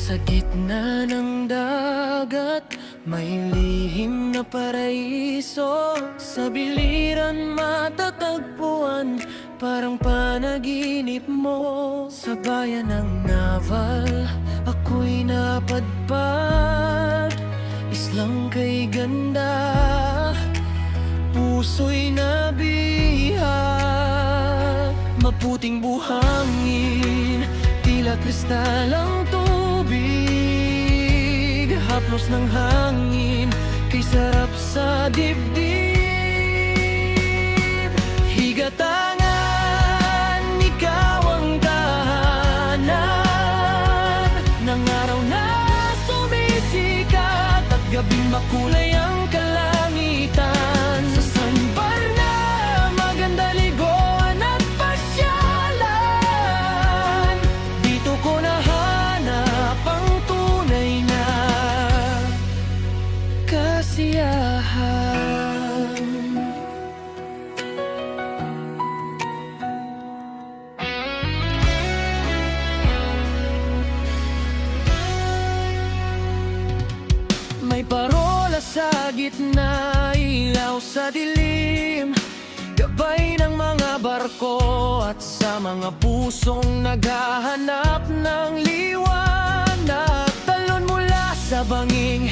Sa gitna ng dagat, may lihim na paraiso. Sa biliran matatagpuan, parang panaginip mo. Sa bayan ng Naval, ako'y napadpad. Islang kay ganda, puso'y nabihag. Maputing buhangin, tila kristal ang tubig. Haplos ng hangin, kay sarap sa dibdib. Higatangan, ikaw ang tahanan ng araw na sumisikat at gabing makulay ang kalangitan. Sa sandbar na maganda liguan at pasyalan, dito ko nahanap ang tunay na kasiyahan. May parola sa gitna, ilaw sa dilim, gabay ng mga barko at sa mga pusong naghahanap ng liwanag. Talon mula sa banging